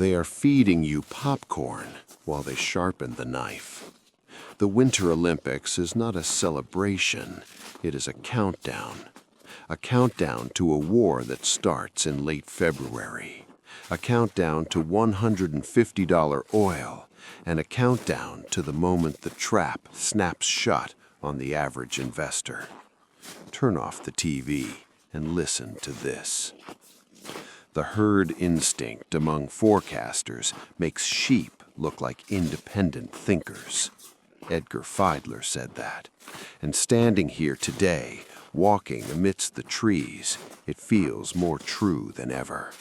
They are feeding you popcorn while they sharpen the knife. The Winter Olympics is not a celebration, it is a countdown. A countdown to a war that starts in late February. A countdown to $150 oil, and a countdown to the moment the trap snaps shut on the average investor. Turn off the TV and listen to this. The herd instinct among forecasters makes sheep look like independent thinkers. Edgar Fiedler said that. And standing here today, walking amidst the trees, it feels more true than ever.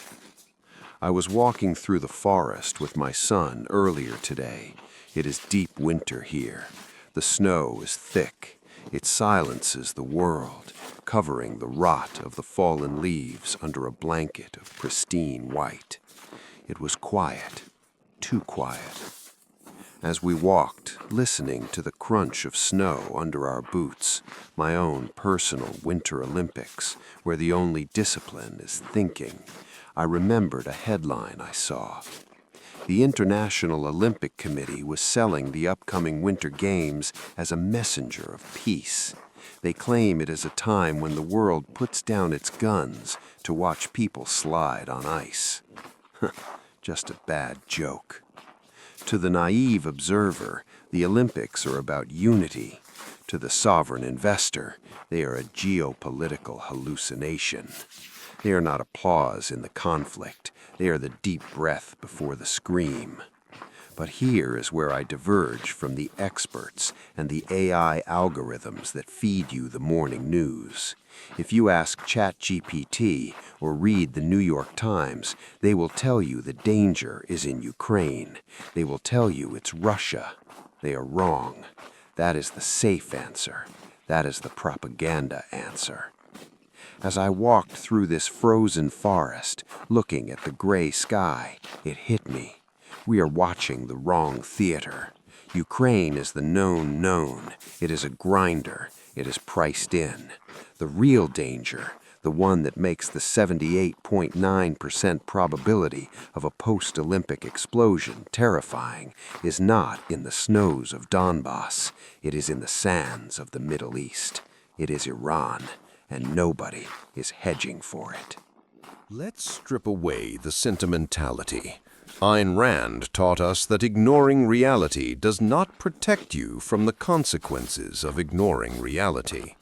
I was walking through the forest with my son earlier today. It is deep winter here. The snow is thick. It silences the world, covering the rot of the fallen leaves under a blanket of pristine white. It was quiet, too quiet. As we walked, listening to the crunch of snow under our boots, my own personal Winter Olympics, where the only discipline is thinking, I remembered a headline I saw. The International Olympic Committee was selling the upcoming Winter Games as a messenger of peace. They claim it is a time when the world puts down its guns to watch people slide on ice. Just a bad joke. To the naive observer, the Olympics are about unity. To the sovereign investor, they are a geopolitical hallucination. They are not applause in the conflict. They are the deep breath before the scream. But here is where I diverge from the experts and the AI algorithms that feed you the morning news. If you ask ChatGPT or read the New York Times, they will tell you the danger is in Ukraine. They will tell you it's Russia. They are wrong. That is the safe answer. That is the propaganda answer. As I walked through this frozen forest, looking at the gray sky, it hit me. We are watching the wrong theater. Ukraine is the known known. It is a grinder. It is priced in. The real danger, the one that makes the 78.9% probability of a post-Olympic explosion terrifying, is not in the snows of Donbass. It is in the sands of the Middle East. It is Iran, and nobody is hedging for it. Let's strip away the sentimentality. Ayn Rand taught us that ignoring reality does not protect you from the consequences of ignoring reality.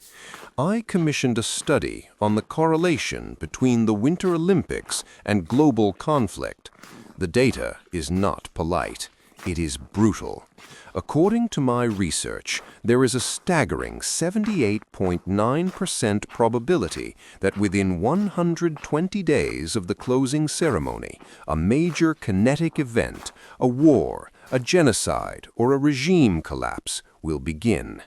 I commissioned a study on the correlation between the Winter Olympics and global conflict. The data is not polite. It is brutal. According to my research, there is a staggering 78.9% probability that within 120 days of the closing ceremony, a major kinetic event, a war, a genocide, or a regime collapse will begin.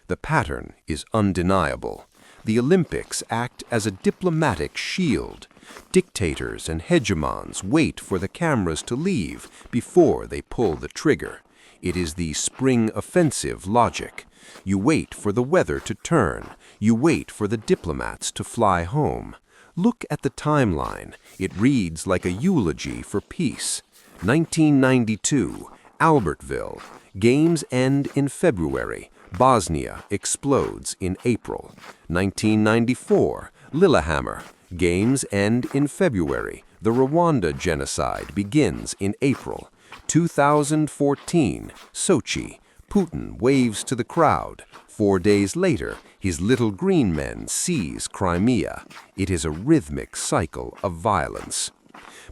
The pattern is undeniable. The Olympics act as a diplomatic shield. Dictators and hegemons wait for the cameras to leave before they pull the trigger. It is the spring offensive logic. You wait for the weather to turn. You wait for the diplomats to fly home. Look at the timeline. It reads like a eulogy for peace. 1992, Albertville. Games end in February. Bosnia explodes in April. 1994, Lillehammer. Games end in February. The Rwanda genocide begins in April. 2014, Sochi. Putin waves to the crowd. 4 days later, his little green men seize Crimea. It is a rhythmic cycle of violence.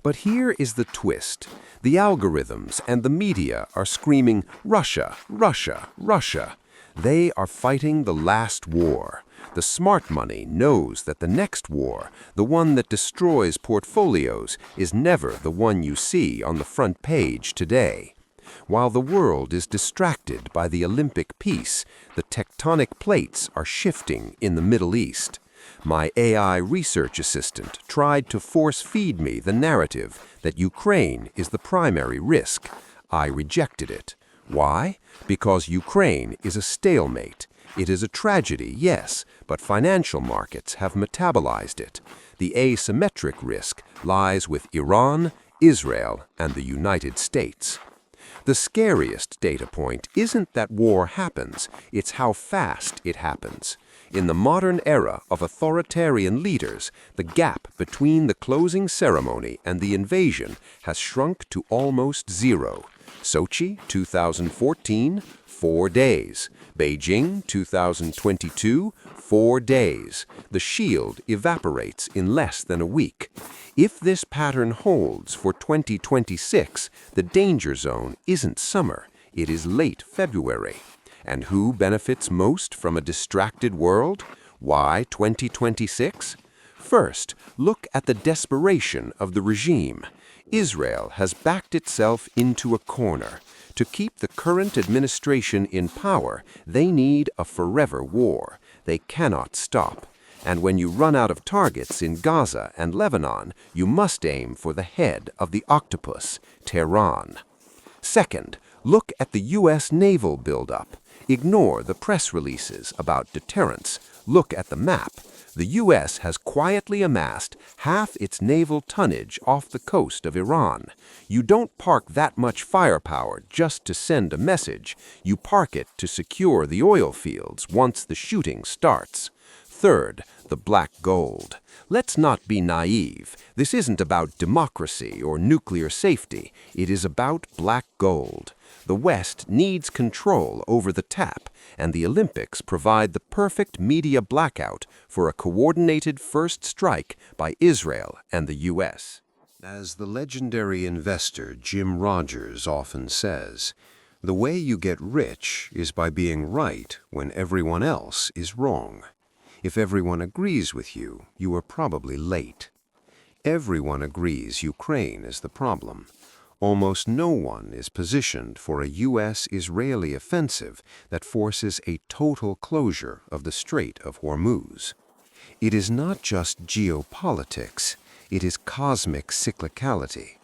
But here is the twist. The algorithms and the media are screaming, Russia, Russia, Russia. They are fighting the last war. The smart money knows that the next war, the one that destroys portfolios, is never the one you see on the front page today. While the world is distracted by the Olympic peace, the tectonic plates are shifting in the Middle East. My AI research assistant tried to force-feed me the narrative that Ukraine is the primary risk. I rejected it. Why? Because Ukraine is a stalemate. It is a tragedy, yes, but financial markets have metabolized it. The asymmetric risk lies with Iran, Israel and the United States. The scariest data point isn't that war happens, it's how fast it happens. In the modern era of authoritarian leaders, the gap between the closing ceremony and the invasion has shrunk to almost zero. Sochi, 2014, 4 days. Beijing, 2022, 4 days. The shield evaporates in less than a week. If this pattern holds for 2026, the danger zone isn't summer, it is late February. And who benefits most from a distracted world? Why 2026? First, look at the desperation of the regime. Israel has backed itself into a corner. To keep the current administration in power, they need a forever war. They cannot stop. And when you run out of targets in Gaza and Lebanon, you must aim for the head of the octopus, Tehran. Second, look at the U.S. naval buildup. Ignore the press releases about deterrence. Look at the map. The U.S. has quietly amassed half its naval tonnage off the coast of Iran. You don't park that much firepower just to send a message. You park it to secure the oil fields once the shooting starts. Third, the black gold. Let's not be naive. This isn't about democracy or nuclear safety. It is about black gold. The West needs control over the tap, and the Olympics provide the perfect media blackout for a coordinated first strike by Israel and the U.S. As the legendary investor Jim Rogers often says, the way you get rich is by being right when everyone else is wrong. If everyone agrees with you, you are probably late. Everyone agrees Ukraine is the problem. Almost no one is positioned for a U.S.-Israeli offensive that forces a total closure of the Strait of Hormuz. It is not just geopolitics, it is cosmic cyclicality.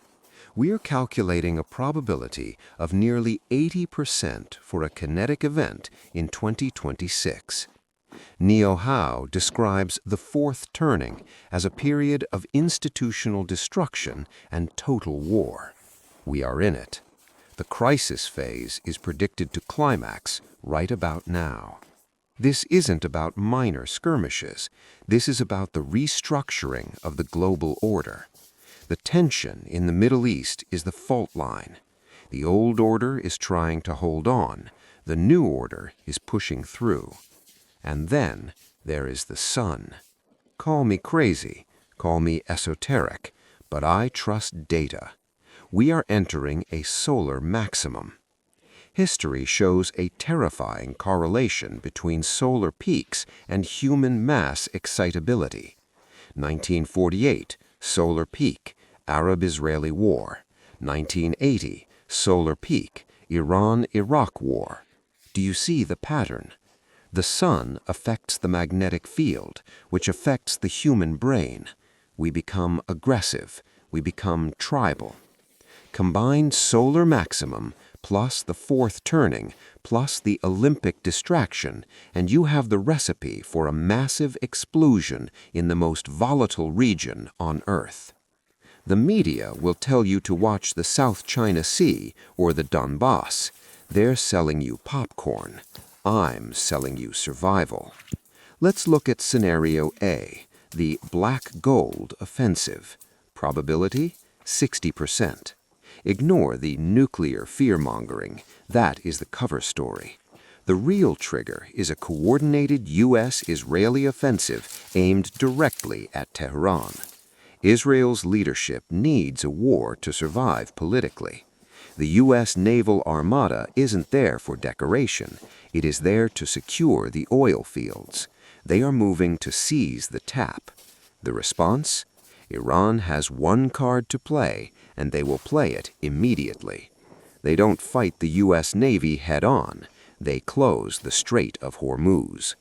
We are calculating a probability of nearly 80% for a kinetic event in 2026. Neo Hao describes the fourth turning as a period of institutional destruction and total war. We are in it. The crisis phase is predicted to climax right about now. This isn't about minor skirmishes. This is about the restructuring of the global order. The tension in the Middle East is the fault line. The old order is trying to hold on. The new order is pushing through. And then there is the sun. Call me crazy, call me esoteric, but I trust data. We are entering a solar maximum. History shows a terrifying correlation between solar peaks and human mass excitability. 1948, solar peak, Arab-Israeli War. 1980, solar peak, Iran-Iraq War. Do you see the pattern? The sun affects the magnetic field, which affects the human brain. We become aggressive. We become tribal. Combine solar maximum plus the fourth turning plus the Olympic distraction, and you have the recipe for a massive explosion in the most volatile region on Earth. The media will tell you to watch the South China Sea or the Donbass. They're selling you popcorn. I'm selling you survival. Let's look at scenario A, the black gold offensive. Probability, 60%. Ignore the nuclear fear-mongering. That is the cover story. The real trigger is a coordinated U.S.-Israeli offensive aimed directly at Tehran. Israel's leadership needs a war to survive politically. The U.S. naval armada isn't there for decoration. It is there to secure the oil fields. They are moving to seize the tap. The response? Iran has one card to play, and they will play it immediately. They don't fight the U.S. Navy head-on. They close the Strait of Hormuz.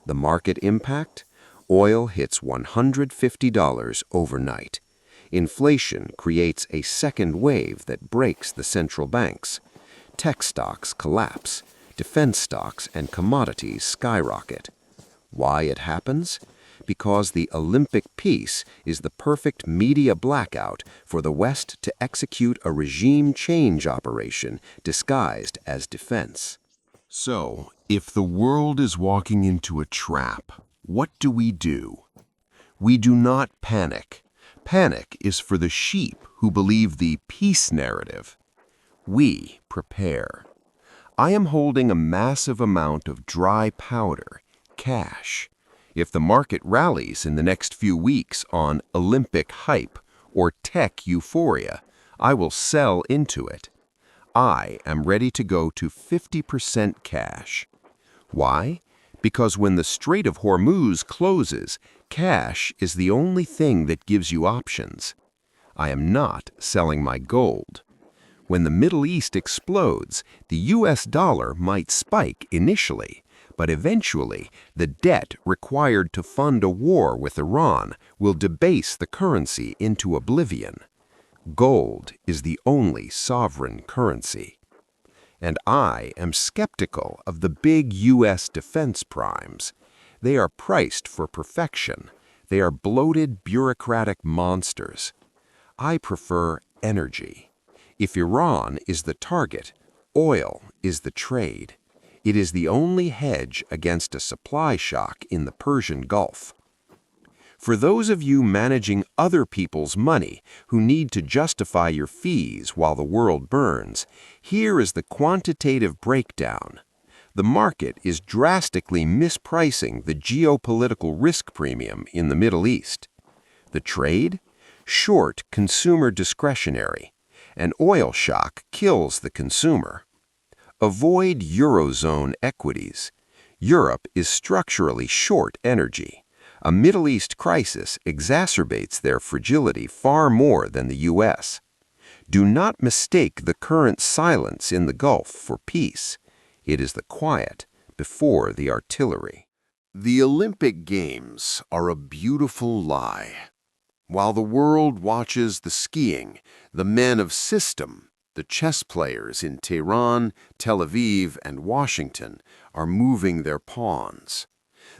The market impact? Oil hits $150 overnight. Inflation creates a second wave that breaks the central banks. Tech stocks collapse. Defense stocks and commodities skyrocket. Why it happens? because the Olympic peace is the perfect media blackout for the West to execute a regime change operation disguised as defense. So, if the world is walking into a trap, what do? We do not panic. Panic is for the sheep who believe the peace narrative. We prepare. I am holding a massive amount of dry powder, cash. If the market rallies in the next few weeks on Olympic hype or tech euphoria, I will sell into it. I am ready to go to 50% cash. Why? Because when the Strait of Hormuz closes, cash is the only thing that gives you options. I am not selling my gold. When the Middle East explodes, the US dollar might spike initially, but eventually the debt required to fund a war with Iran will debase the currency into oblivion. Gold is the only sovereign currency. And I am skeptical of the big US defense primes. They are priced for perfection. They are bloated bureaucratic monsters. I prefer energy. If Iran is the target, oil is the trade. It is the only hedge against a supply shock in the Persian Gulf. For those of you managing other people's money who need to justify your fees while the world burns, here is the quantitative breakdown. The market is drastically mispricing the geopolitical risk premium in the Middle East. The trade? Short consumer discretionary. An oil shock kills the consumer. Avoid Eurozone equities. Europe is structurally short energy. A Middle East crisis exacerbates their fragility far more than the US. Do not mistake the current silence in the Gulf for peace. It is the quiet before the artillery. The Olympic Games are a beautiful lie. While the world watches the skiing, the men of system, the chess players in Tehran, Tel Aviv, and Washington, are moving their pawns.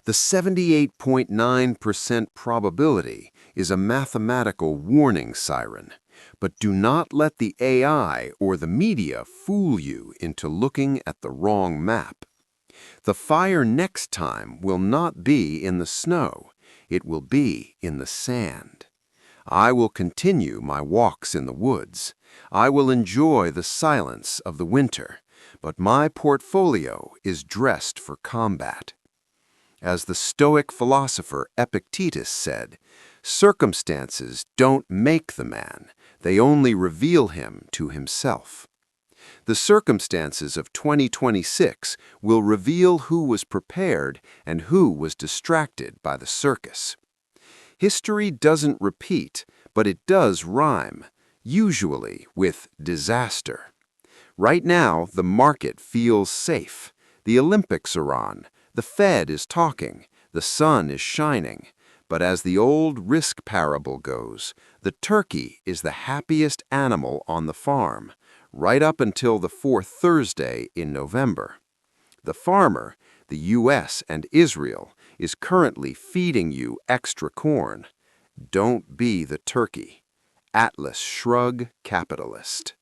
The 78.9% probability is a mathematical warning siren, but do not let the AI or the media fool you into looking at the wrong map. The fire next time will not be in the snow, it will be in the sand. I will continue my walks in the woods. I will enjoy the silence of the winter, but my portfolio is dressed for combat. As the Stoic philosopher Epictetus said, circumstances don't make the man, they only reveal him to himself. The circumstances of 2026 will reveal who was prepared and who was distracted by the circus. History doesn't repeat, but it does rhyme, usually with disaster. Right now, the market feels safe. The Olympics are on. The Fed is talking. The sun is shining. But as the old risk parable goes, the turkey is the happiest animal on the farm, right up until the fourth Thursday in November. The farmer, the US and Israel, is currently feeding you extra corn. Don't be the turkey. Atlas Shrug Capitalist.